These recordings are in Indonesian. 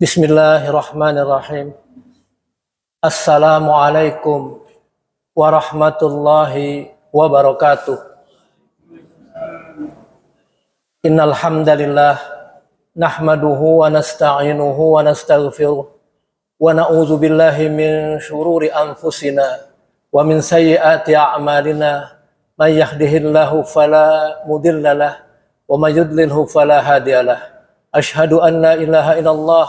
Bismillahirrahmanirrahim. Assalamualaikum warahmatullahi wabarakatuh. Innal hamdalillah nahmaduhu wa nasta'inuhu wa nastaghfiruh wa na'udzu billahi min shururi anfusina wa min sayyiati a'malina. May yahdihillahu fala mudhillalah wa may yudlilhu fala hadiyalah. Asyhadu an la ilaha illallah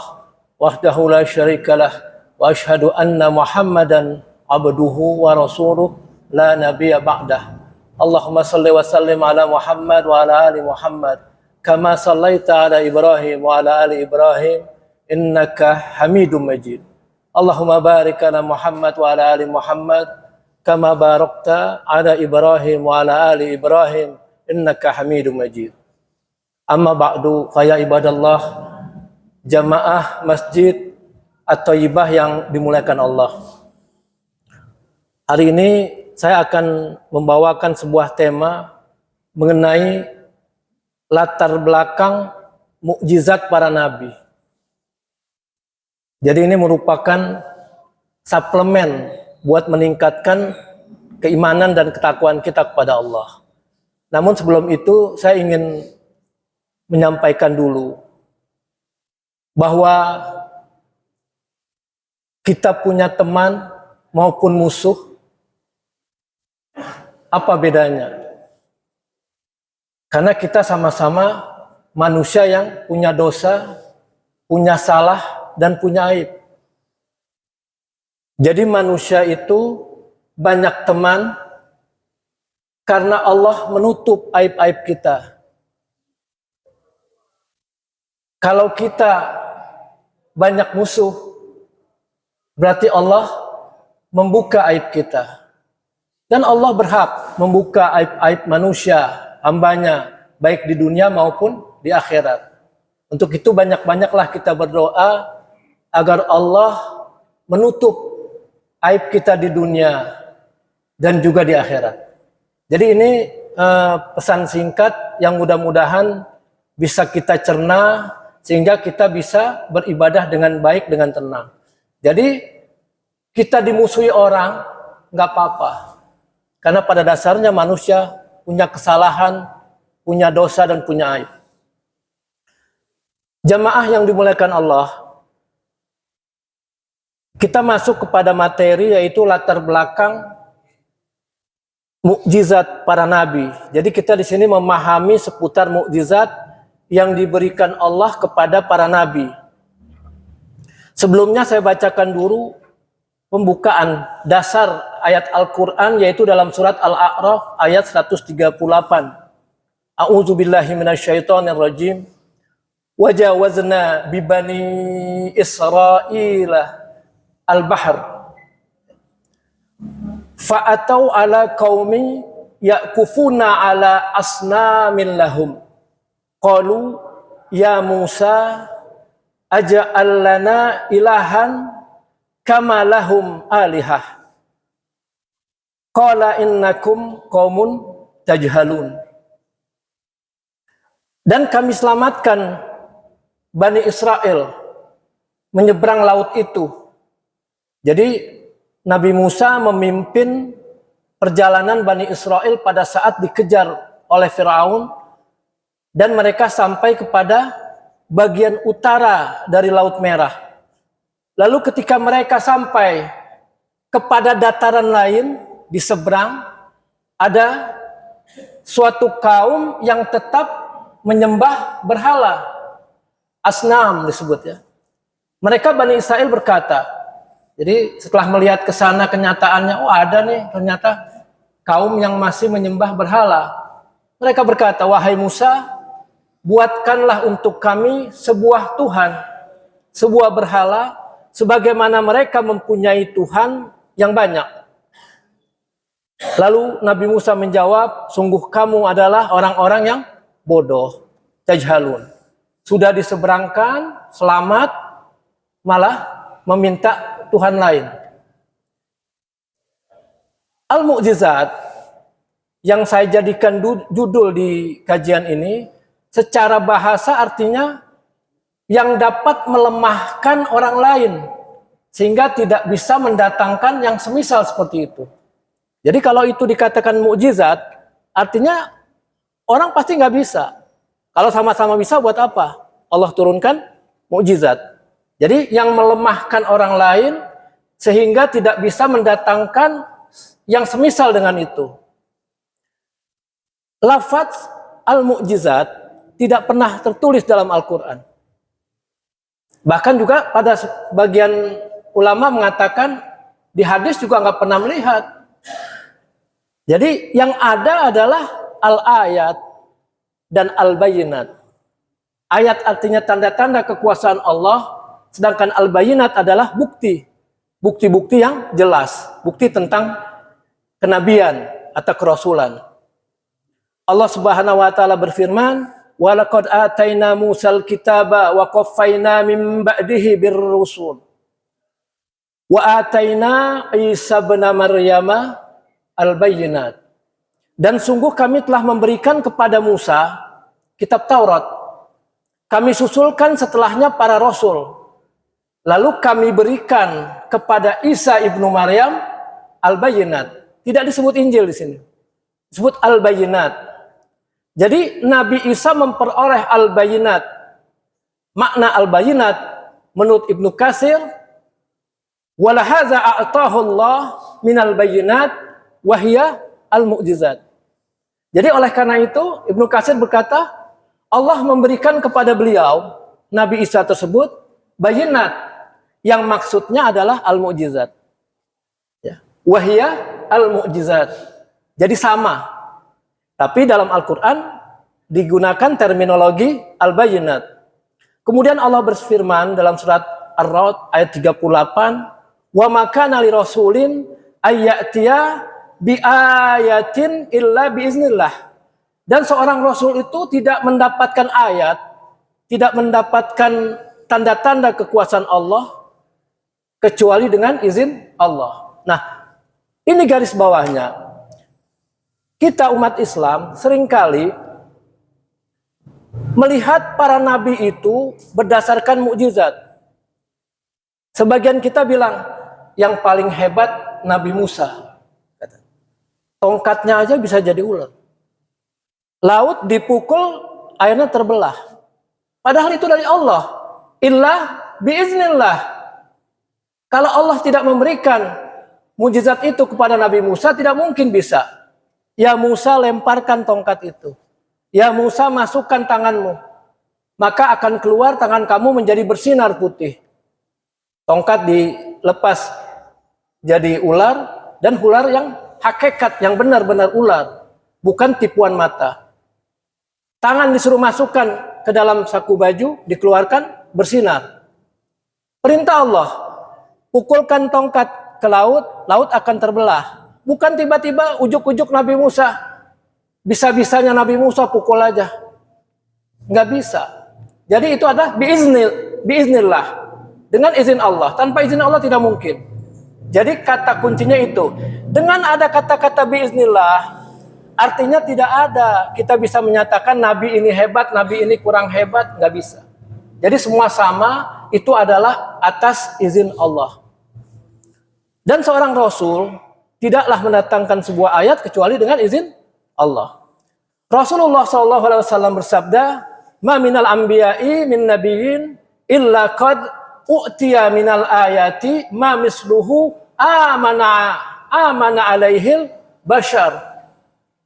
wahdahu la syarikalah wa asyhadu anna Muhammadan abduhu wa rasuluh la nabiyya ba'dah. Allahumma salli wa sallim ala Muhammad wa ala ali Muhammad kama sallaita ala Ibrahim wa ala ali Ibrahim innaka Hamidum Majid. Allahumma barik ala Muhammad wa ala ali Muhammad kama barakta ala Ibrahim wa ala ali Ibrahim innaka Hamidum Majid. Amma ba'du, faya ibadallah, jamaah Masjid At-Thayyibah yang dimuliakan Allah. Hari ini saya akan membawakan sebuah tema mengenai latar belakang mukjizat para nabi. Jadi ini merupakan suplemen buat meningkatkan keimanan dan ketakwaan kita kepada Allah. Namun sebelum itu saya ingin menyampaikan dulu bahwa kita punya teman maupun musuh, apa bedanya? Karena kita sama-sama manusia yang punya dosa, punya salah, dan punya aib. Jadi manusia itu banyak teman karena Allah menutup aib-aib kita. Kalau kita banyak musuh, berarti Allah membuka aib kita. Dan Allah berhak membuka aib-aib manusia, hambanya, baik di dunia maupun di akhirat. Untuk itu banyak-banyaklah kita berdoa agar Allah menutup aib kita di dunia dan juga di akhirat. Jadi ini pesan singkat yang mudah-mudahan bisa kita cerna sehingga kita bisa beribadah dengan baik, dengan tenang. Jadi kita dimusuhi orang nggak apa-apa. Karena pada dasarnya manusia punya kesalahan, punya dosa, dan punya aib. Jamaah yang dimuliakan Allah, kita masuk kepada materi yaitu latar belakang mukjizat para nabi. Jadi kita di sini memahami seputar mukjizat yang diberikan Allah kepada para nabi. Sebelumnya saya bacakan dulu pembukaan dasar ayat Al-Quran yaitu dalam surat Al-A'raf ayat 138. A'udzubillahi minasyaitonirrajim. Wajawazna bibani Israila al-bahr. Fa'atau ala qaumi ya'kufuna ala asnamin lahum. Qalu ya Musa aja'al lana ilahan kama lahum alihah. Qala innakum qaumun tajhalun. Dan kami selamatkan Bani Israel menyeberang laut itu. Jadi Nabi Musa memimpin perjalanan Bani Israel pada saat dikejar oleh Firaun dan mereka sampai kepada bagian utara dari Laut Merah. Lalu ketika mereka sampai kepada dataran lain di seberang, ada suatu kaum yang tetap menyembah berhala, asnam disebut ya. Mereka Bani Israel berkata, jadi setelah melihat ke sana kenyataannya, oh ada nih ternyata kaum yang masih menyembah berhala. Mereka berkata, wahai Musa, buatkanlah untuk kami sebuah Tuhan, sebuah berhala, sebagaimana mereka mempunyai Tuhan yang banyak. Lalu Nabi Musa menjawab, sungguh kamu adalah orang-orang yang bodoh, tajhalun. Sudah diseberangkan, selamat, malah meminta Tuhan lain. Al-Mu'jizat yang saya jadikan judul di kajian ini, secara bahasa artinya yang dapat melemahkan orang lain sehingga tidak bisa mendatangkan yang semisal seperti itu. Jadi kalau itu dikatakan mukjizat, artinya orang pasti nggak bisa. Kalau sama-sama bisa, buat apa Allah turunkan mukjizat? Jadi yang melemahkan orang lain sehingga tidak bisa mendatangkan yang semisal dengan itu. Lafaz al-mu'jizat tidak pernah tertulis dalam Al-Quran. Bahkan juga pada bagian ulama mengatakan di hadis juga nggak pernah melihat. Jadi yang ada adalah al-ayat dan al-bayinat. Ayat artinya tanda-tanda kekuasaan Allah, sedangkan al-bayinat adalah bukti. Bukti-bukti yang jelas, bukti tentang kenabian atau kerasulan. Allah Subhanahu wa taala berfirman, "Wa laqad ataina Musal kitaba wa qaffayna min ba'dihi birrusul. Wa ataina Isa bin Maryama al-bayyinat." Dan sungguh kami telah memberikan kepada Musa kitab Taurat. Kami susulkan setelahnya para rasul. Lalu kami berikan kepada Isa ibnu Maryam al-bayyinat. Tidak disebut Injil di sini. Disebut al-bayyinat. Jadi Nabi Isa memperoleh al-bayyinat. Makna al-bayyinat menurut Ibnu Katsir, wala hadza a'tahu Allah minal bayyinat wa hiya al-mu'jizat. Jadi oleh karena itu Ibnu Katsir berkata, Allah memberikan kepada beliau Nabi Isa tersebut bayyinat yang maksudnya adalah al-mu'jizat. Ya, wa hiya al-mu'jizat. Jadi sama. Tapi dalam Al-Quran digunakan terminologi al-bayyinat. Kemudian Allah berfirman dalam surat Ar-Ra'd ayat 38, "Wa ma kana li rasulin ayyatiya bi ayatin illa biiznillah." Dan seorang rasul itu tidak mendapatkan ayat, tidak mendapatkan tanda-tanda kekuasaan Allah kecuali dengan izin Allah. Nah, ini garis bawahnya. Kita umat Islam seringkali melihat para nabi itu berdasarkan mukjizat. Sebagian kita bilang yang paling hebat Nabi Musa. Tongkatnya aja bisa jadi ular. Laut dipukul, airnya terbelah. Padahal itu dari Allah. Illa biiznillah. Kalau Allah tidak memberikan mukjizat itu kepada Nabi Musa, tidak mungkin bisa. Ya Musa, lemparkan tongkat itu. Ya Musa, masukkan tanganmu. Maka akan keluar tangan kamu menjadi bersinar putih. Tongkat dilepas jadi ular, dan ular yang hakikat, yang benar-benar ular. Bukan tipuan mata. Tangan disuruh masukkan ke dalam saku baju, dikeluarkan, bersinar. Perintah Allah, pukulkan tongkat ke laut, laut akan terbelah. Bukan tiba-tiba ujuk-ujuk Nabi Musa. Bisa-bisanya Nabi Musa pukul aja. Nggak bisa. Jadi itu adalah biiznillah. Dengan izin Allah. Tanpa izin Allah tidak mungkin. Jadi kata kuncinya itu. Dengan ada kata-kata biiznillah, artinya tidak ada kita bisa menyatakan Nabi ini hebat, Nabi ini kurang hebat. Nggak bisa. Jadi semua sama, itu adalah atas izin Allah. Dan seorang Rasul tidaklah mendatangkan sebuah ayat kecuali dengan izin Allah. Rasulullah SAW bersabda, "Ma minal anbiya'i min nabiyyin illa qad u'tiya minal ayati ma misluhu amana alaihil bashar.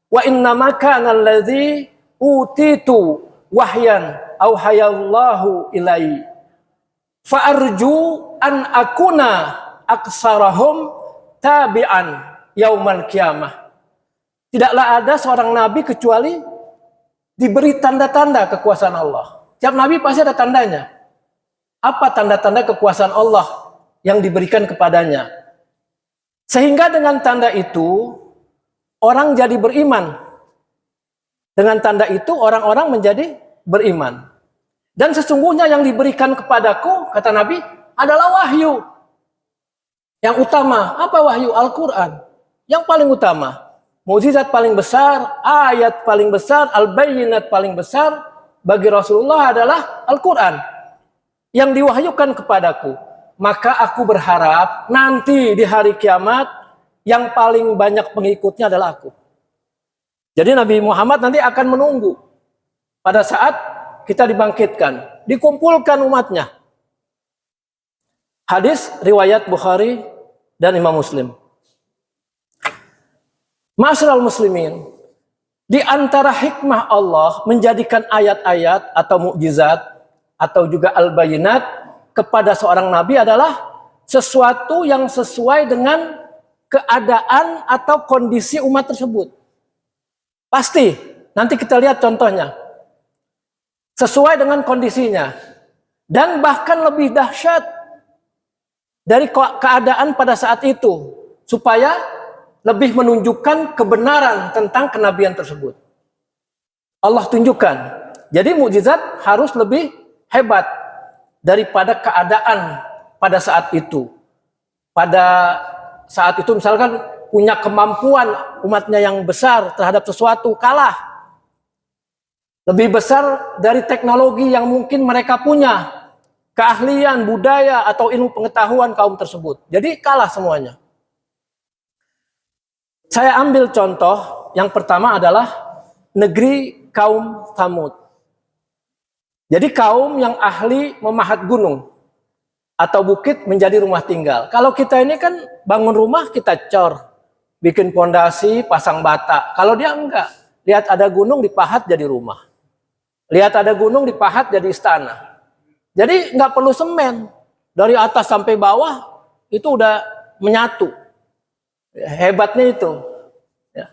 Wa innama kana alladhi utitu wahyan auhayallahu ilai. Fa arju an akuna aksarahum tabi'an yaumal qiyamah." Tidaklah ada seorang nabi kecuali diberi tanda-tanda kekuasaan Allah. Tiap nabi pasti ada tandanya. Apa tanda-tanda kekuasaan Allah yang diberikan kepadanya? Sehingga dengan tanda itu orang jadi beriman. Dengan tanda itu orang-orang menjadi beriman. Dan sesungguhnya yang diberikan kepadaku, kata Nabi, adalah wahyu. Yang utama, apa wahyu? Al-Quran. Yang paling utama. Mukjizat paling besar, ayat paling besar, al-bayyinat paling besar bagi Rasulullah adalah Al-Quran. Yang diwahyukan kepadaku. Maka aku berharap nanti di hari kiamat yang paling banyak pengikutnya adalah aku. Jadi Nabi Muhammad nanti akan menunggu pada saat kita dibangkitkan, dikumpulkan umatnya. Hadis riwayat Bukhari dan Imam Muslim. Ma'asyiral muslimin, di antara hikmah Allah menjadikan ayat-ayat atau mukjizat atau juga al-bayyinat kepada seorang nabi adalah sesuatu yang sesuai dengan keadaan atau kondisi umat tersebut. Pasti, nanti kita lihat contohnya. Sesuai dengan kondisinya. Dan bahkan lebih dahsyat dari keadaan pada saat itu. Supaya lebih menunjukkan kebenaran tentang kenabian tersebut. Allah tunjukkan. Jadi mukjizat harus lebih hebat daripada keadaan pada saat itu. Pada saat itu misalkan punya kemampuan umatnya yang besar terhadap sesuatu, kalah. Lebih besar dari teknologi yang mungkin mereka punya. Keahlian, budaya, atau ilmu pengetahuan kaum tersebut. Jadi kalah semuanya. Saya ambil contoh, yang pertama adalah negeri kaum Tsamud. Jadi kaum yang ahli memahat gunung atau bukit menjadi rumah tinggal. Kalau kita ini kan bangun rumah kita cor, bikin pondasi, pasang bata. Kalau dia enggak, lihat ada gunung dipahat jadi rumah. Lihat ada gunung dipahat jadi istana. Jadi nggak perlu semen, dari atas sampai bawah itu udah menyatu. Hebatnya itu. Ya.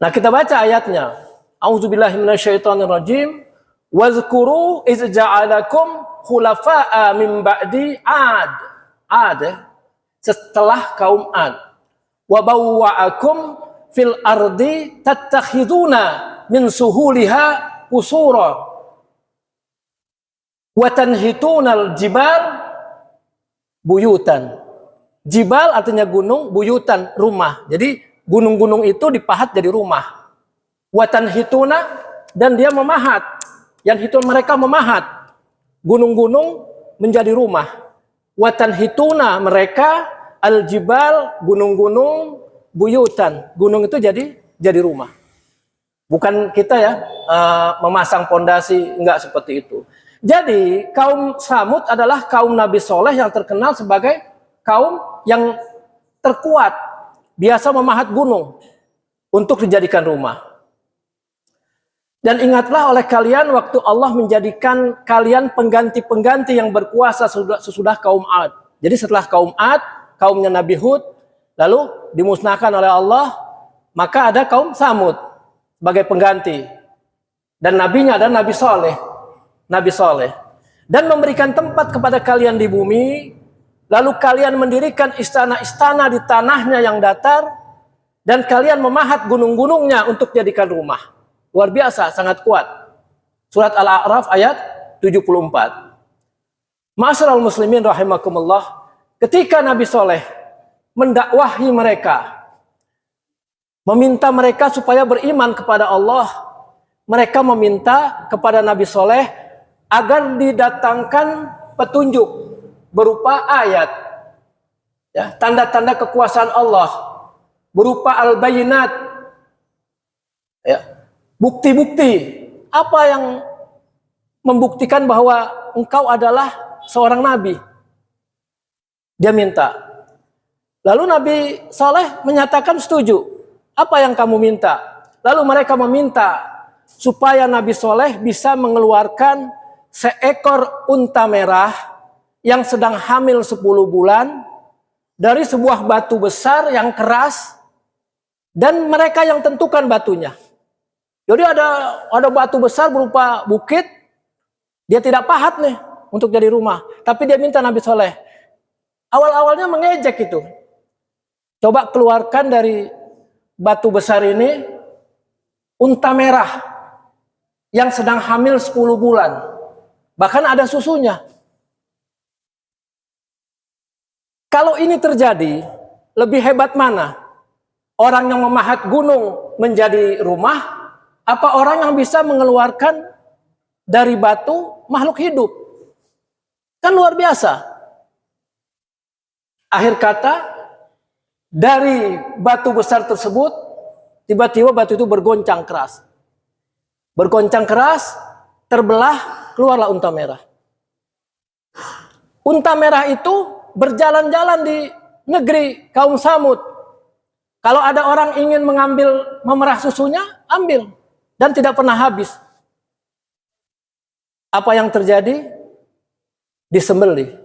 Nah kita baca ayatnya. A'udzubillahi minasyaitonirrajim. Wazkuru iz ja'alakum khulafa'a min ba'di 'ad. 'Ad setelah kaum 'Ad. Wa bawwa'akum fil ardi tattakhiduna min suhuliha qusura. Wa tanhitunal jibal buyutan. Jibal artinya gunung, buyutan rumah. Jadi gunung-gunung itu dipahat jadi rumah. Watan hituna, dan dia memahat. Yang hitun mereka memahat. Gunung-gunung menjadi rumah. Watan hituna mereka al-jibal, gunung-gunung, buyutan. Gunung itu jadi rumah. Bukan kita ya memasang pondasi, enggak seperti itu. Jadi kaum Tsamud adalah kaum Nabi Soleh yang terkenal sebagai kaum yang terkuat, biasa memahat gunung untuk dijadikan rumah. Dan ingatlah oleh kalian waktu Allah menjadikan kalian pengganti-pengganti yang berkuasa sesudah kaum 'Ad. Jadi setelah kaum 'Ad, kaumnya Nabi Hud, lalu dimusnahkan oleh Allah, maka ada kaum Tsamud sebagai pengganti. Dan nabinya ada Nabi Soleh. Nabi Soleh. Dan memberikan tempat kepada kalian di bumi. Lalu kalian mendirikan istana-istana di tanahnya yang datar. Dan kalian memahat gunung-gunungnya untuk jadikan rumah. Luar biasa, sangat kuat. Surat Al-A'raf ayat 74. Ma'asyiral muslimin rahimakumullah. Ketika Nabi Soleh mendakwahi mereka. Meminta mereka supaya beriman kepada Allah. Mereka meminta kepada Nabi Soleh agar didatangkan petunjuk berupa ayat, ya, tanda-tanda kekuasaan Allah, berupa al-bayyinat, ya, bukti-bukti apa yang membuktikan bahwa engkau adalah seorang nabi. Dia minta. Lalu Nabi Saleh menyatakan setuju. Apa yang kamu minta? Lalu mereka meminta supaya Nabi Soleh bisa mengeluarkan seekor unta merah yang sedang hamil 10 bulan dari sebuah batu besar yang keras, dan mereka yang tentukan batunya. Jadi ada batu besar berupa bukit, dia tidak pahat nih untuk jadi rumah, tapi dia minta Nabi Soleh. Awal-awalnya mengejek itu. Coba keluarkan dari batu besar ini unta merah yang sedang hamil 10 bulan. Bahkan ada susunya. Kalau ini terjadi, lebih hebat mana? Orang yang memahat gunung menjadi rumah, apa orang yang bisa mengeluarkan dari batu makhluk hidup? Kan luar biasa. Akhir kata, dari batu besar tersebut, tiba-tiba batu itu bergoncang keras. Bergoncang keras, terbelah, keluarlah unta merah. Unta merah itu berjalan-jalan di negeri kaum Samud. Kalau ada orang ingin mengambil memerah susunya, ambil. Dan tidak pernah habis. Apa yang terjadi? Disembelih.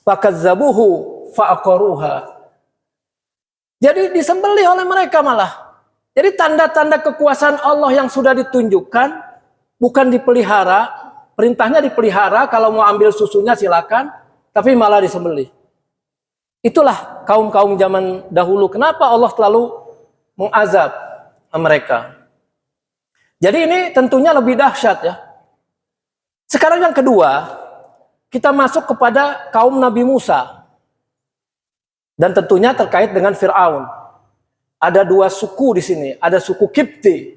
Fakazzabuhu fa'aqaruha. Jadi disembelih oleh mereka malah. Jadi tanda-tanda kekuasaan Allah yang sudah ditunjukkan, bukan dipelihara, perintahnya dipelihara, kalau mau ambil susunya silakan, tapi malah disembelih. Itulah kaum-kaum zaman dahulu. Kenapa Allah selalu mengazab mereka? Jadi ini tentunya lebih dahsyat ya. Sekarang yang kedua, kita masuk kepada kaum Nabi Musa. Dan tentunya terkait dengan Fir'aun. Ada dua suku di sini. Ada suku Kipti,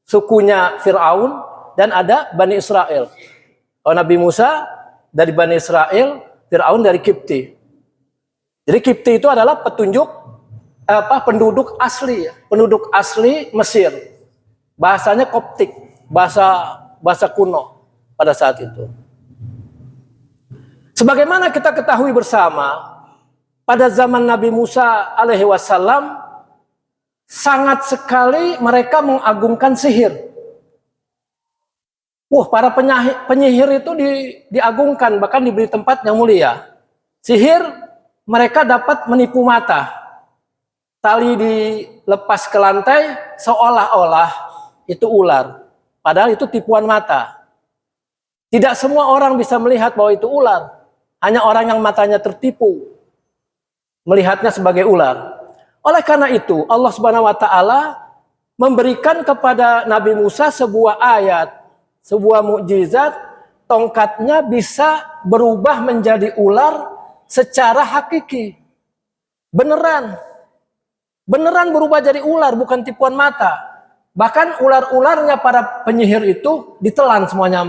sukunya Fir'aun, dan ada Bani Israel. Kalau Nabi Musa dari Bani Israel, Fir'aun dari Kipti. Jadi Kipti itu adalah penduduk asli Mesir. Bahasanya Koptik, bahasa kuno pada saat itu. Sebagaimana kita ketahui bersama, pada zaman Nabi Musa alaihi wasallam sangat sekali mereka mengagungkan sihir. Para penyihir itu diagungkan, bahkan diberi tempat yang mulia. Sihir, mereka dapat menipu mata. Tali dilepas ke lantai seolah-olah itu ular. Padahal itu tipuan mata. Tidak semua orang bisa melihat bahwa itu ular. Hanya orang yang matanya tertipu melihatnya sebagai ular. Oleh karena itu Allah Subhanahu wa taala memberikan kepada Nabi Musa sebuah ayat, sebuah mukjizat, tongkatnya bisa berubah menjadi ular secara hakiki. Beneran berubah jadi ular, bukan tipuan mata. Bahkan ular-ularnya para penyihir itu ditelan semuanya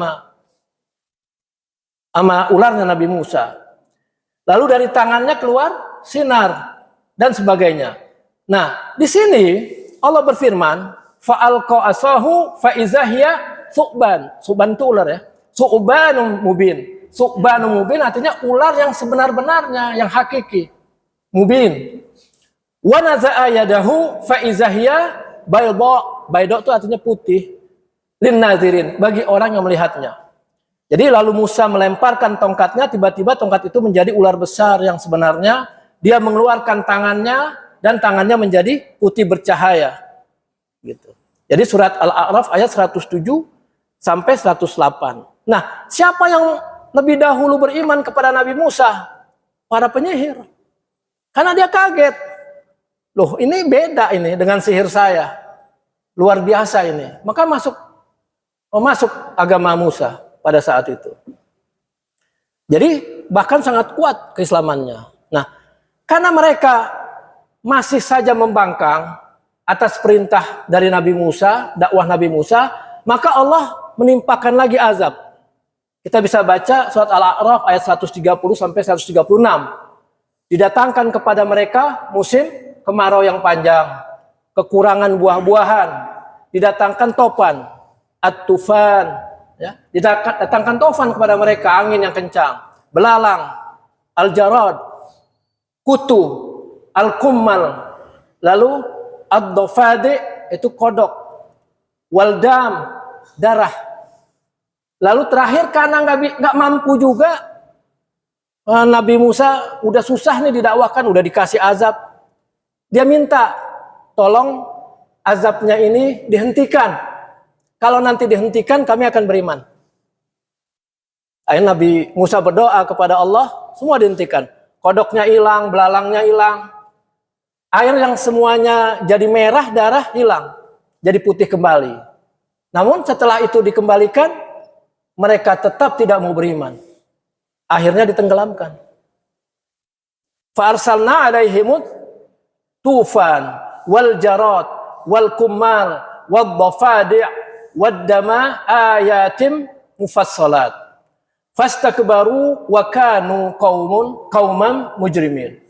sama ularnya Nabi Musa. Lalu dari tangannya keluar sinar dan sebagainya. Nah, di sini Allah berfirman, fa'alqa asahu fa iza hiya su'ban. Su'ban itu ular ya. Su'banum mubin. Su'banum mubin artinya ular yang sebenar-benarnya, yang hakiki. Mubin. Wa naza'a yadahu fa iza hiya bayda. Bayda itu artinya putih. Lin nazirin, bagi orang yang melihatnya. Jadi lalu Musa melemparkan tongkatnya, tiba-tiba tongkat itu menjadi ular besar yang sebenarnya. Dia mengeluarkan tangannya dan tangannya menjadi putih bercahaya. Gitu. Jadi surat Al-A'raf ayat 107 sampai 108. Nah, siapa yang lebih dahulu beriman kepada Nabi Musa? Para penyihir. Karena dia kaget. Loh, ini beda ini dengan sihir saya. Luar biasa ini. Maka masuk agama Musa pada saat itu. Jadi bahkan sangat kuat keislamannya. Nah, karena mereka masih saja membangkang atas perintah dari Nabi Musa, dakwah Nabi Musa, maka Allah menimpakan lagi azab. Kita bisa baca surat Al-A'raf ayat 130 sampai 136. Didatangkan kepada mereka musim kemarau yang panjang, kekurangan buah-buahan, didatangkan topan, at-tufan, ya, didatangkan tofan kepada mereka, angin yang kencang, belalang, al-jarad, kutu, al-kummal, lalu ad-dofade itu kodok, waldam, darah. Lalu terakhir karena nggak mampu juga, Nabi Musa udah susah nih didakwakan, udah dikasih azab, dia minta tolong azabnya ini dihentikan. Kalau nanti dihentikan kami akan beriman. Akhirnya Nabi Musa berdoa kepada Allah, semua dihentikan. Kodoknya hilang, belalangnya hilang. Air yang semuanya jadi merah, darah hilang. Jadi putih kembali. Namun setelah itu dikembalikan, mereka tetap tidak mau beriman. Akhirnya ditenggelamkan. Fa arsalna alaihimut tufan wal jarad wal kummal wad dhafadi' wad dama ayatim mufassalat fastakbaru wa kanu qauman mujrimin.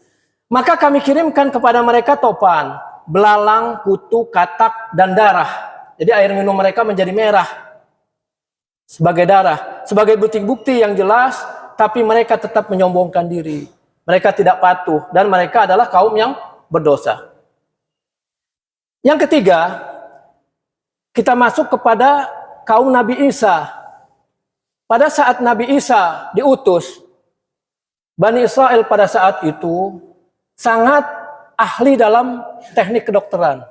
Maka kami kirimkan kepada mereka topan, belalang, kutu, katak, dan darah. Jadi air minum mereka menjadi merah sebagai darah, sebagai bukti-bukti yang jelas, tapi mereka tetap menyombongkan diri. Mereka tidak patuh dan mereka adalah kaum yang berdosa. Yang ketiga, kita masuk kepada kaum Nabi Isa. Pada saat Nabi Isa diutus, Bani Israel pada saat itu sangat ahli dalam teknik kedokteran.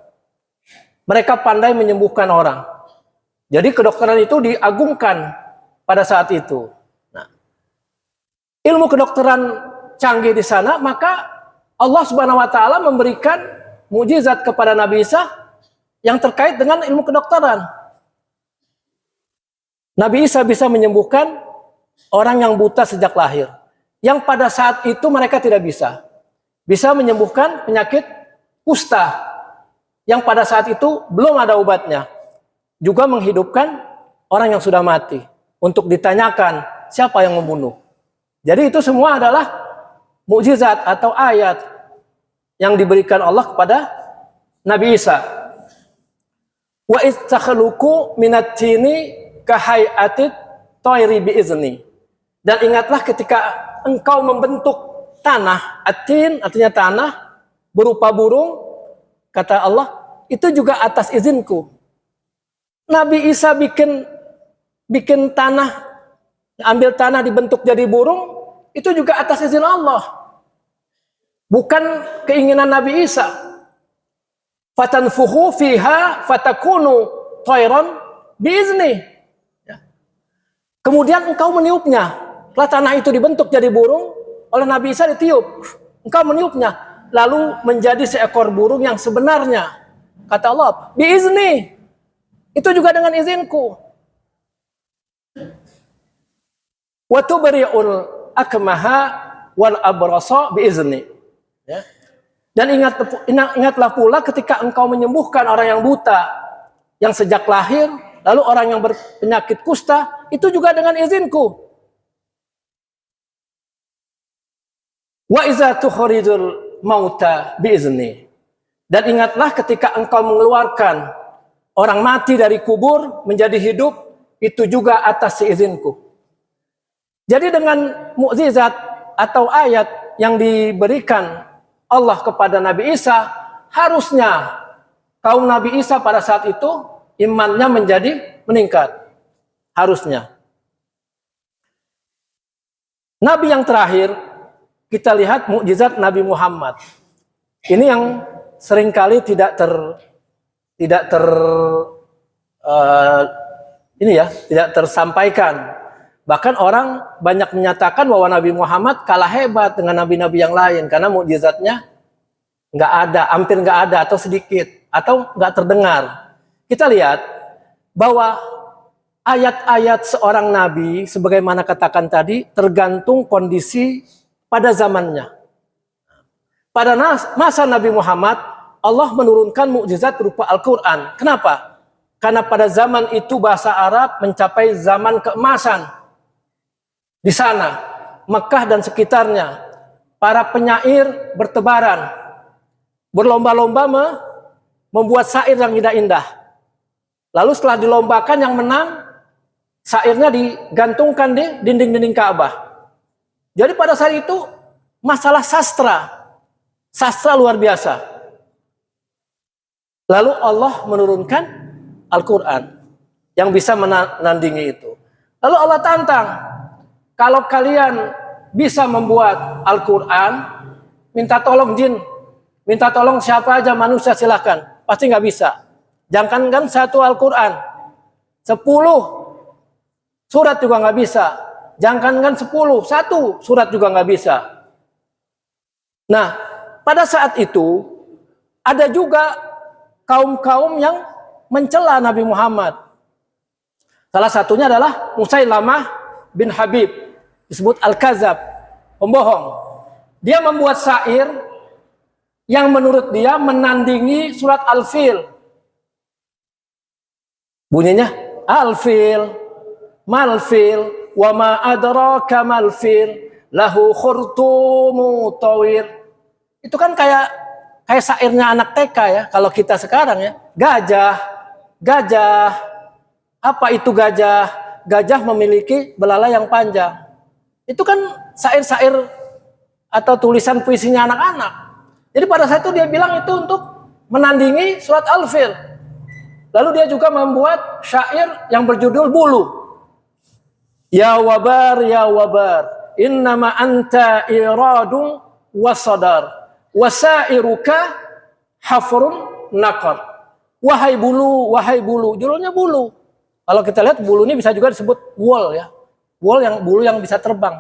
Mereka pandai menyembuhkan orang. Jadi kedokteran itu diagungkan pada saat itu. Nah, ilmu kedokteran canggih di sana, maka Allah Subhanahu wa taala memberikan mukjizat kepada Nabi Isa yang terkait dengan ilmu kedokteran. Nabi Isa bisa menyembuhkan orang yang buta sejak lahir, yang pada saat itu mereka tidak bisa. Bisa menyembuhkan penyakit kusta yang pada saat itu belum ada obatnya. Juga menghidupkan orang yang sudah mati untuk ditanyakan siapa yang membunuh. Jadi itu semua adalah mukjizat atau ayat yang diberikan Allah kepada Nabi Isa. Wa istakhluqu minat-tini kahai'atit tayri bi'izni. Dan ingatlah ketika engkau membentuk tanah, atin artinya tanah, berupa burung, kata Allah, itu juga atas izinku. Nabi Isa bikin tanah, ambil tanah dibentuk jadi burung, itu juga atas izin Allah. Bukan keinginan Nabi Isa. Fatanfuhu fiha fatakunu tayran biizni. Kemudian engkau meniupnya. Setelah tanah itu dibentuk jadi burung, oleh Nabi Isa ditiup. Engkau meniupnya. Lalu menjadi seekor burung yang sebenarnya. Kata Allah, biizni. Itu juga dengan izinku. Wa tubri'ul akmaha wal abrasa biizni. Ya. Dan ingatlah pula ketika engkau menyembuhkan orang yang buta, yang sejak lahir, lalu orang yang berpenyakit kusta, itu juga dengan izinku. Wa iza tukhrijul mauta biizni. Dan ingatlah ketika engkau mengeluarkan orang mati dari kubur menjadi hidup, itu juga atas izinku. Jadi dengan mukjizat atau ayat yang diberikan Allah kepada Nabi Isa, harusnya kaum Nabi Isa pada saat itu imannya menjadi meningkat. Harusnya. Nabi yang terakhir, kita lihat mukjizat Nabi Muhammad. Ini yang seringkali tidak tersampaikan. Bahkan orang banyak menyatakan bahwa Nabi Muhammad kalah hebat dengan nabi-nabi yang lain karena mukjizatnya nggak ada, hampir nggak ada atau sedikit atau nggak terdengar. Kita lihat bahwa ayat-ayat seorang nabi, sebagaimana katakan tadi, tergantung kondisi pada zamannya. Pada masa Nabi Muhammad, Allah menurunkan mukjizat berupa Al-Quran. Kenapa? Karena pada zaman itu bahasa Arab mencapai zaman keemasan. Di sana, Mekah dan sekitarnya, para penyair bertebaran, berlomba-lomba membuat syair yang indah-indah. Lalu setelah dilombakan, yang menang, syairnya digantungkan di dinding-dinding Ka'bah. Jadi pada saat itu, masalah sastra luar biasa. Lalu Allah menurunkan Al-Quran yang bisa menandingi itu. Lalu Allah tantang, kalau kalian bisa membuat Al-Quran, minta tolong jin, minta tolong siapa aja manusia silakan, pasti nggak bisa. Jangankan satu Al-Quran, 10 surat juga nggak bisa. Jangankan 10, satu surat juga nggak bisa. Nah, pada saat itu ada juga kaum-kaum yang mencela Nabi Muhammad. Salah satunya adalah Musailamah bin Habib, disebut Al-Kazab, pembohong. Dia membuat syair yang menurut dia menandingi surat Al-Fil. Bunyinya Al-Fil, Mal-Fil, wa ma adraka mal-fil, lahu khurtumu tawir. Itu kan kayak syairnya anak TK ya, kalau kita sekarang ya. Gajah, gajah. Apa itu gajah? Gajah memiliki belalai yang panjang. Itu kan syair-syair atau tulisan puisinya anak-anak. Jadi pada saat itu dia bilang itu untuk menandingi surat Al-Fil. Lalu dia juga membuat syair yang berjudul Bulu. Ya wabar, innama anta iradun wasadar, wasairuka hafrun naqar. Wahai bulu, judulnya bulu. Kalau kita lihat bulu ini bisa juga disebut wol ya. Wol yang bulu yang bisa terbang,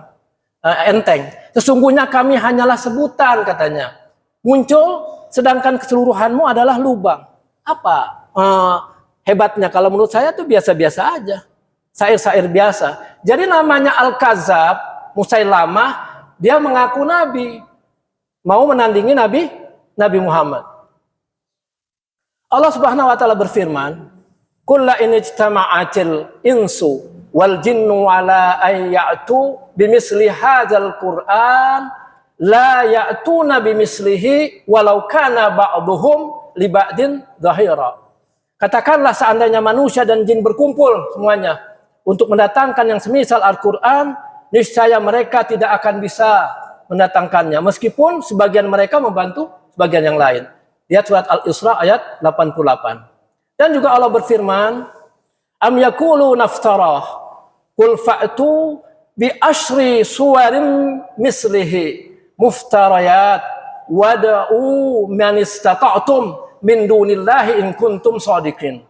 enteng. Sesungguhnya kami hanyalah sebutan katanya. Muncul sedangkan keseluruhanmu adalah lubang. Apa hebatnya? Kalau menurut saya tuh biasa-biasa aja. Syair-syair biasa. Jadi namanya Al-Kazab, Musailamah, dia mengaku nabi. Mau menandingi Nabi Muhammad. Allah Subhanahu wa taala berfirman, "Qul la in ijtama'atil insu wal jinnu ala ay ya'tu bimisli hadzal Qur'an la ya'tuna bimislihi walau kana ba'dhum li ba'din dhahira." Katakanlah seandainya manusia dan jin berkumpul semuanya untuk mendatangkan yang semisal Al-Quran, niscaya mereka tidak akan bisa mendatangkannya meskipun sebagian mereka membantu sebagian yang lain. Lihat surat Al-Isra ayat 88. Dan juga Allah berfirman, am yaqulu naftarah qul fa'tu bi asyri suwarin mislihi muftarayat wada'u man istata'tum min dunillahi in kuntum shadiqin.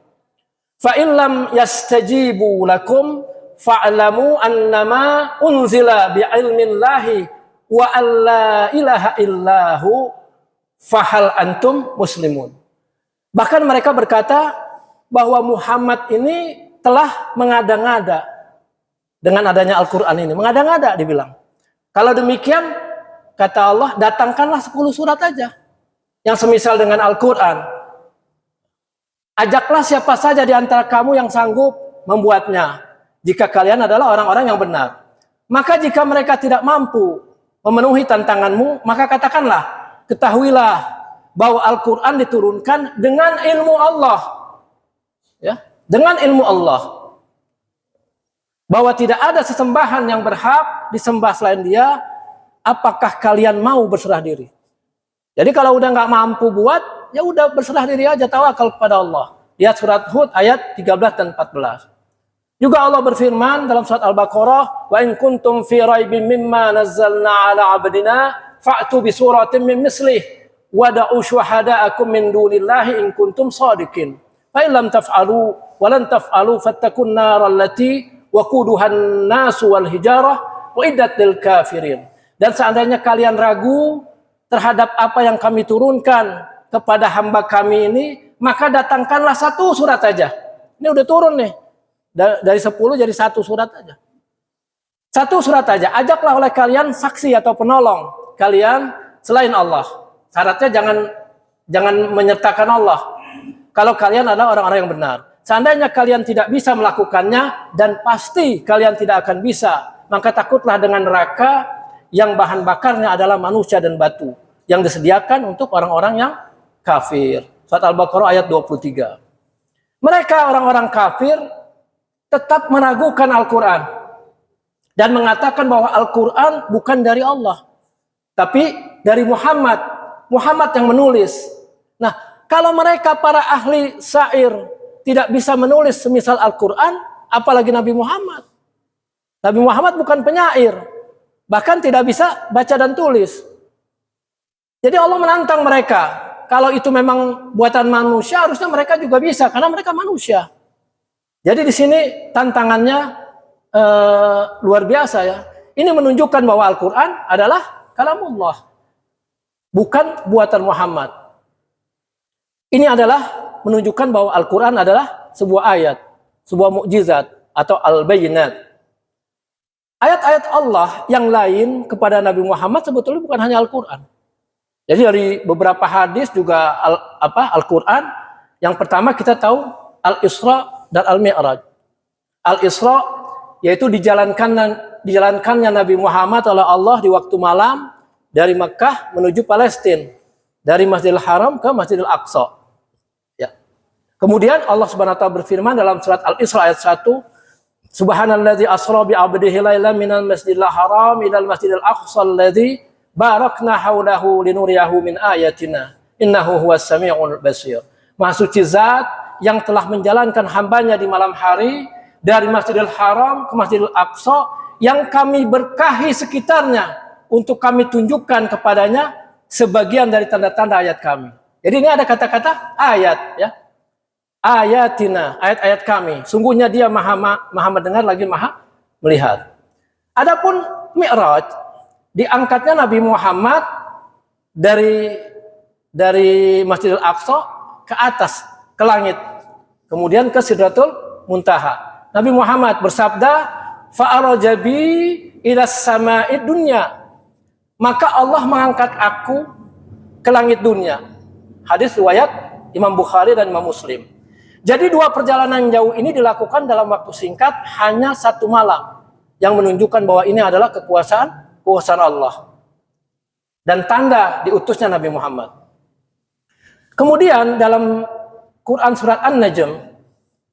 Fa in lam yastajibu lakum fa'lamu annama unzila bi ilmillahi wa alla ilaha illahu fahal antum muslimun. Bahkan mereka berkata bahwa Muhammad ini telah mengada-ngada dengan adanya Al-Quran ini. Mengada-ngada dibilang. Kalau demikian, kata Allah, datangkanlah 10 surat aja yang semisal dengan Al-Quran. Ajaklah siapa saja di antara kamu yang sanggup membuatnya, jika kalian adalah orang-orang yang benar. Maka jika mereka tidak mampu memenuhi tantanganmu, maka katakanlah, ketahuilah bahwa Al-Quran diturunkan dengan ilmu Allah. Ya, dengan ilmu Allah. Bahwa tidak ada sesembahan yang berhak disembah selain Dia, apakah kalian mau berserah diri? Jadi kalau udah nggak mampu buat, ya udah berserah diri aja, tawakal kepada Allah. Lihat surat Hud ayat 13 dan 14. Juga Allah berfirman dalam surat Al-Baqarah, wa in kuntum fi raibin mimma nazzalna ala 'abdina fa'tu bi suratin min mislih wada'u syuhada'akum min dunillahi in kuntum shadiqin. Fa in lam taf'alu wa lan taf'alu fattakun nar allati waquduhan nasu wal hijarah uiddat lil kafirin. Dan seandainya kalian ragu terhadap apa yang kami turunkan kepada hamba kami ini, maka datangkanlah 1 surat saja. Ini udah turun nih. Dari 10 jadi 1 surat aja. 1 surat aja. Ajaklah oleh kalian saksi atau penolong kalian selain Allah. Syaratnya jangan menyertakan Allah. Kalau kalian adalah orang-orang yang benar. Seandainya kalian tidak bisa melakukannya, dan pasti kalian tidak akan bisa, maka takutlah dengan neraka yang bahan bakarnya adalah manusia dan batu, yang disediakan untuk orang-orang yang kafir. Surat Al-Baqarah ayat 23. Mereka orang-orang kafir tetap meragukan Al-Quran dan mengatakan bahwa Al-Quran bukan dari Allah, tapi dari Muhammad. Muhammad yang menulis. Nah, kalau mereka para ahli syair tidak bisa menulis semisal Al-Quran, apalagi Nabi Muhammad. Nabi Muhammad bukan penyair, bahkan tidak bisa baca dan tulis. Jadi Allah menantang mereka. Kalau itu memang buatan manusia, harusnya mereka juga bisa, karena mereka manusia. Jadi di sini tantangannya luar biasa ya. Ini menunjukkan bahwa Al-Quran adalah kalamullah, bukan buatan Muhammad. Ini adalah menunjukkan bahwa Al-Quran adalah sebuah ayat, sebuah mukjizat atau al-bayyinat. Ayat-ayat Allah yang lain kepada Nabi Muhammad sebetulnya bukan hanya Al-Quran. Jadi dari beberapa hadis juga Al-Quran. Yang pertama kita tahu Al-Isra dan Al-Mi'raj. Al-Isra yaitu dijalankannya Nabi Muhammad oleh Allah di waktu malam dari Mekah menuju Palestina, dari Masjidil Haram ke Masjidil Aqsa. Ya. Kemudian Allah Subhanahu wa taala berfirman dalam surat Al-Isra ayat 1, Subhanalladzi asra bi 'abdihi lailan minal masjidil haram ilal masjidil aqsa alladzi barakna haulahu linuriyahu min ayatina innahu huwas samiul basir. Maha suci zat yang telah menjalankan hambanya di malam hari dari Masjidil Haram ke Masjidil Aqsa yang kami berkahi sekitarnya untuk kami tunjukkan kepadanya sebagian dari tanda-tanda ayat kami. Jadi ini ada kata-kata ayat, ya. Ayatina, ayat-ayat kami. Sungguhnya dia maha mendengar lagi maha melihat. Adapun Mi'raj, diangkatnya Nabi Muhammad dari Masjidil Aqsa ke atas, ke langit. Kemudian ke Sidratul Muntaha. Nabi Muhammad bersabda, fa'arajabi ilas sama'id dunya. Maka Allah mengangkat aku ke langit dunia. Hadis riwayat Imam Bukhari dan Imam Muslim. Jadi dua perjalanan jauh ini dilakukan dalam waktu singkat, hanya satu malam, yang menunjukkan bahwa ini adalah kekuasaan Allah dan tanda diutusnya Nabi Muhammad. Kemudian dalam Quran surat An-Najm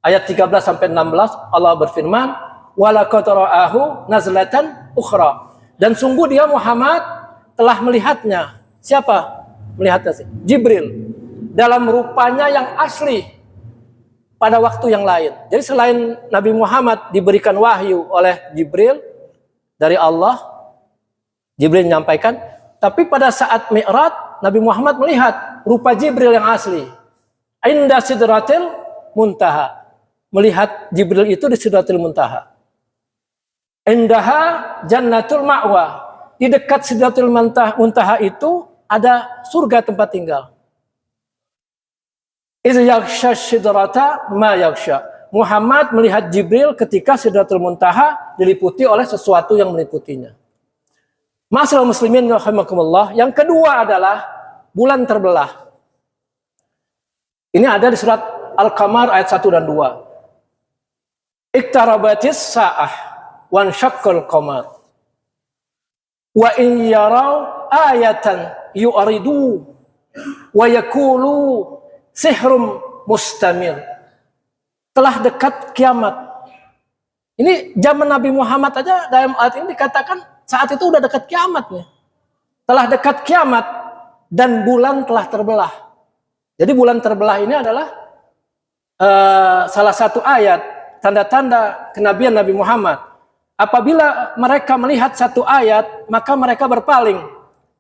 ayat 13 sampai 16 Allah berfirman, walaqad ra'ahu nazlatan ukhra. Dan sungguh dia Muhammad telah melihatnya. Siapa melihatnya? Jibril dalam rupanya yang asli pada waktu yang lain. Jadi selain Nabi Muhammad diberikan wahyu oleh Jibril dari Allah, Jibril menyampaikan, tapi pada saat Mi'raj Nabi Muhammad melihat rupa Jibril yang asli. Inda Sidratil Muntaha. Melihat Jibril itu di Sidratil Muntaha. Indaha Jannatul Ma'wa. Di dekat Sidratil Muntaha itu ada surga tempat tinggal. Muhammad melihat Jibril ketika Sidratul Muntaha diliputi oleh sesuatu yang meliputinya. Ma'asyiral muslimin rahimakumullah. Yang kedua adalah bulan terbelah. Ini ada di surat Al-Qamar ayat 1 dan 2. Iktarabatis sa'ah wan syaqqal qamar. Wa in yarau ayatan yu'ridu wa yaqulu sihrum mustamir. Telah dekat kiamat. Ini zaman Nabi Muhammad aja dalam ayat ini dikatakan saat itu udah dekat kiamatnya. Telah dekat kiamat dan bulan telah terbelah. Jadi bulan terbelah ini adalah salah satu ayat tanda-tanda kenabian Nabi Muhammad. Apabila mereka melihat satu ayat, maka mereka berpaling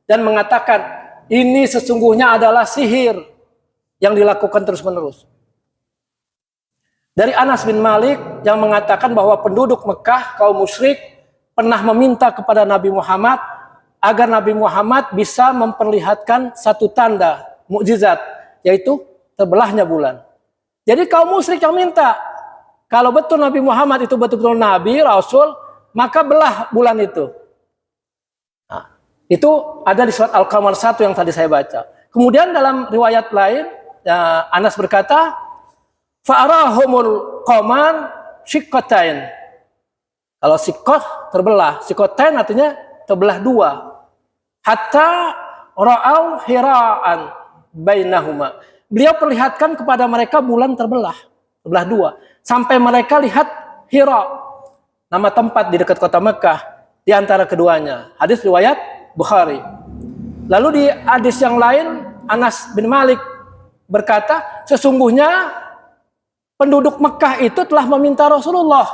dan mengatakan ini sesungguhnya adalah sihir yang dilakukan terus-menerus. Dari Anas bin Malik yang mengatakan bahwa penduduk Mekah, kaum musyrik, pernah meminta kepada Nabi Muhammad agar Nabi Muhammad bisa memperlihatkan satu tanda, mukjizat, yaitu terbelahnya bulan. Jadi kaum musyrik yang minta, kalau betul Nabi Muhammad itu betul-betul Nabi, Rasul, maka belah bulan itu. Nah, itu ada di surat Al-Qamar 1 yang tadi saya baca. Kemudian dalam riwayat lain, Anas berkata, fa'arahumul qamar shiqqatain. Kalau siqqah terbelah, shiqqatain artinya terbelah dua. Hatta ra'au hira'an bainahuma. Beliau perlihatkan kepada mereka bulan terbelah dua. Sampai mereka lihat Hira, nama tempat di dekat kota Mekah, di antara keduanya. Hadis riwayat Bukhari. Lalu di hadis yang lain, Anas bin Malik berkata, sesungguhnya penduduk Mekah itu telah meminta Rasulullah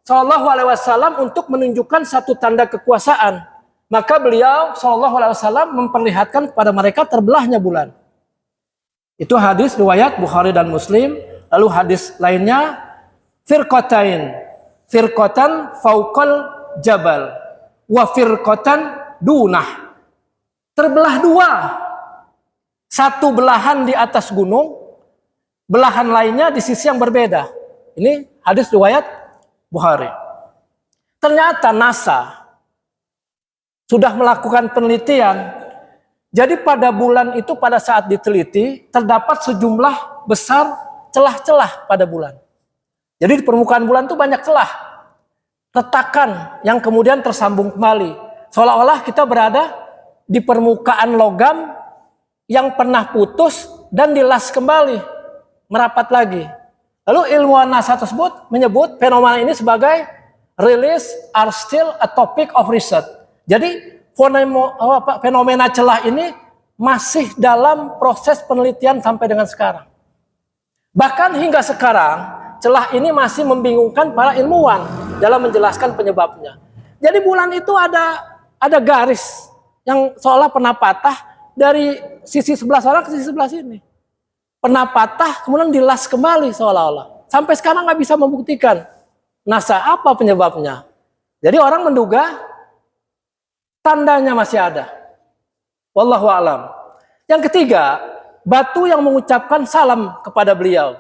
Shallallahu Alaihi Wasallam untuk menunjukkan satu tanda kekuasaan. Maka beliau Shallallahu Alaihi Wasallam memperlihatkan kepada mereka terbelahnya bulan. Itu hadis riwayat Bukhari dan Muslim. Lalu hadis lainnya, firqatan fauqal jabal wa firqatan dunah. Terbelah dua. Satu belahan di atas gunung, belahan lainnya di sisi yang berbeda. Ini hadis riwayat Bukhari. Ternyata NASA sudah melakukan penelitian. Jadi pada bulan itu pada saat diteliti terdapat sejumlah besar celah-celah pada bulan. Jadi di permukaan bulan itu banyak celah, retakan yang kemudian tersambung kembali. Seolah-olah kita berada di permukaan logam yang pernah putus dan dilas kembali, merapat lagi. Lalu ilmuwan NASA tersebut menyebut fenomena ini sebagai release are still a topic of research. Jadi fenomena celah ini masih dalam proses penelitian sampai dengan sekarang. Bahkan hingga sekarang, celah ini masih membingungkan para ilmuwan dalam menjelaskan penyebabnya. Jadi bulan itu ada garis yang seolah pernah patah dari sisi sebelah sana ke sisi sebelah sini. Pernah patah, kemudian dilas kembali seolah-olah. Sampai sekarang nggak bisa membuktikan NASA apa penyebabnya. Jadi orang menduga tandanya masih ada. Wallahu a'lam. Yang ketiga, batu yang mengucapkan salam kepada beliau.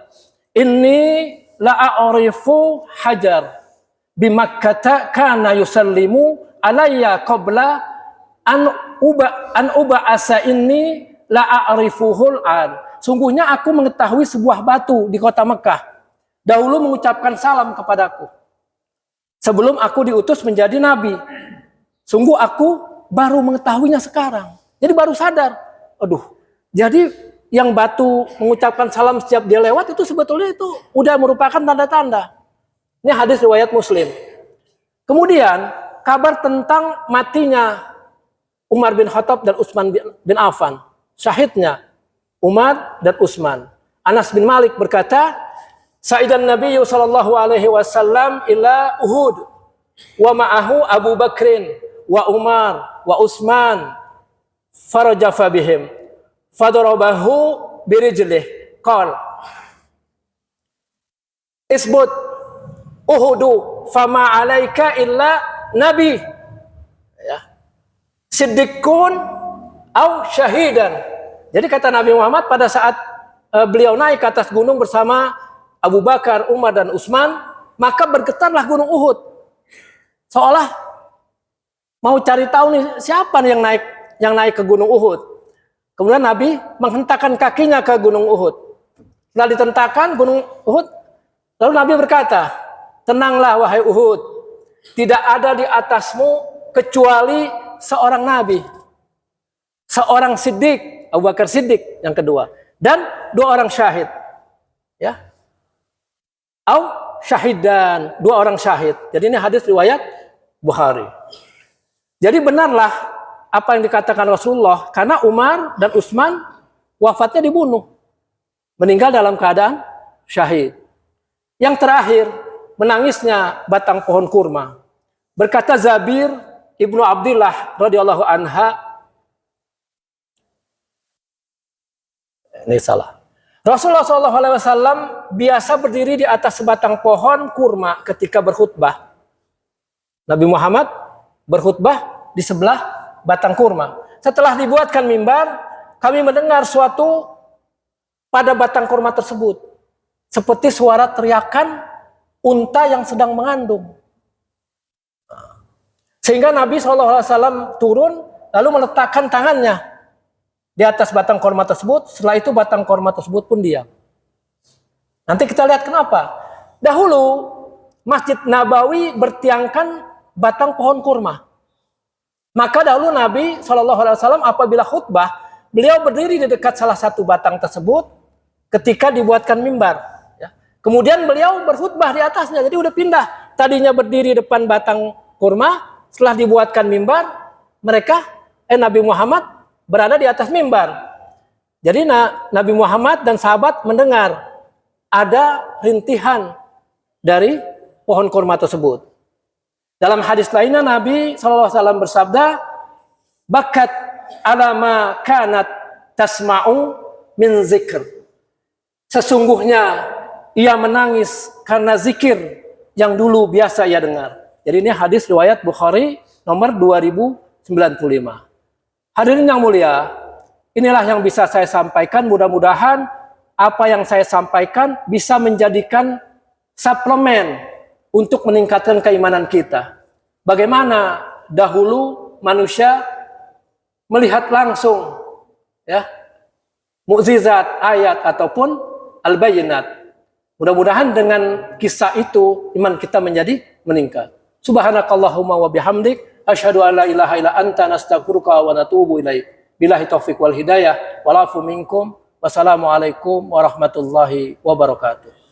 Inni la'arifu hajar bimakkata kana yusallimu alayya qabla an uba asa inni la'arifuhul an. Sungguhnya aku mengetahui sebuah batu di kota Mekah dahulu mengucapkan salam kepadaku sebelum aku diutus menjadi nabi. Sungguh aku baru mengetahuinya sekarang. Jadi baru sadar. Aduh, jadi yang batu mengucapkan salam setiap dia lewat itu sebetulnya itu udah merupakan tanda-tanda. Ini hadis riwayat Muslim. Kemudian kabar tentang matinya Umar bin Khattab dan Utsman bin Affan. Syahidnya Umar dan Utsman. Anas bin Malik berkata, Sa'idan Nabi sallallahu alaihi wasallam ila Uhud wa ma'ahu Abu Bakrin wa Umar wa Utsman farajafa bihim fadarabahu birijlih qal isbut uhudu fama alaika illa nabi ya siddiqun au syahidan. Jadi kata Nabi Muhammad pada saat beliau naik ke atas gunung bersama Abu Bakar, Umar dan Utsman, maka bergetarlah gunung Uhud. Seolah mau cari tahu nih siapa nih yang naik ke gunung Uhud. Kemudian Nabi menghentakkan kakinya ke gunung Uhud. Setelah ditentakan gunung Uhud, lalu Nabi berkata, tenanglah wahai Uhud, tidak ada di atasmu kecuali seorang Nabi, seorang Siddiq, Abu Bakar Siddiq yang kedua, dan 2 orang syahid. Ya, au syahidan, 2 orang syahid. Jadi ini hadis riwayat Bukhari. Jadi benarlah apa yang dikatakan Rasulullah, karena Umar dan Utsman wafatnya dibunuh, meninggal dalam keadaan syahid. Yang terakhir, menangisnya batang pohon kurma. Berkata Zabir ibnu Abdillah radhiyallahu anha, ini salah. Rasulullah SAW biasa berdiri di atas sebatang pohon kurma ketika berkhutbah. Nabi Muhammad berkhutbah di sebelah batang kurma. Setelah dibuatkan mimbar, kami mendengar suatu pada batang kurma tersebut, seperti suara teriakan unta yang sedang mengandung. Sehingga Nabi SAW turun lalu meletakkan tangannya di atas batang kurma tersebut. Setelah itu batang kurma tersebut pun diam. Nanti kita lihat kenapa. Dahulu Masjid Nabawi bertiangkan batang pohon kurma. Maka dahulu Nabi SAW apabila khutbah, beliau berdiri di dekat salah satu batang tersebut ketika dibuatkan mimbar. Ya. Kemudian beliau berkhutbah di atasnya. Jadi udah pindah. Tadinya berdiri depan batang kurma, setelah dibuatkan mimbar, Nabi Muhammad berada di atas mimbar. Jadi Nabi Muhammad dan sahabat mendengar ada rintihan dari pohon kurma tersebut. Dalam hadis lainnya Nabi SAW bersabda, bakat alama kanat tasma'u min zikr. Sesungguhnya ia menangis karena zikir yang dulu biasa ia dengar. Jadi ini hadis riwayat Bukhari nomor 2095. Hadirin yang mulia, inilah yang bisa saya sampaikan. Mudah-mudahan apa yang saya sampaikan bisa menjadikan suplemen untuk meningkatkan keimanan kita. bagaimana dahulu manusia melihat langsung ya mukjizat, ayat ataupun al-bayyinat. Mudah-mudahan dengan kisah itu iman kita menjadi meningkat. Subhanakallahumma wa bihamdik asyhadu an la ilaha illa anta nastaghfiruka wa natubu ilaik. Billahi taufik wal hidayah wal afu minkum. Wassalamualaikum warahmatullahi wabarakatuh.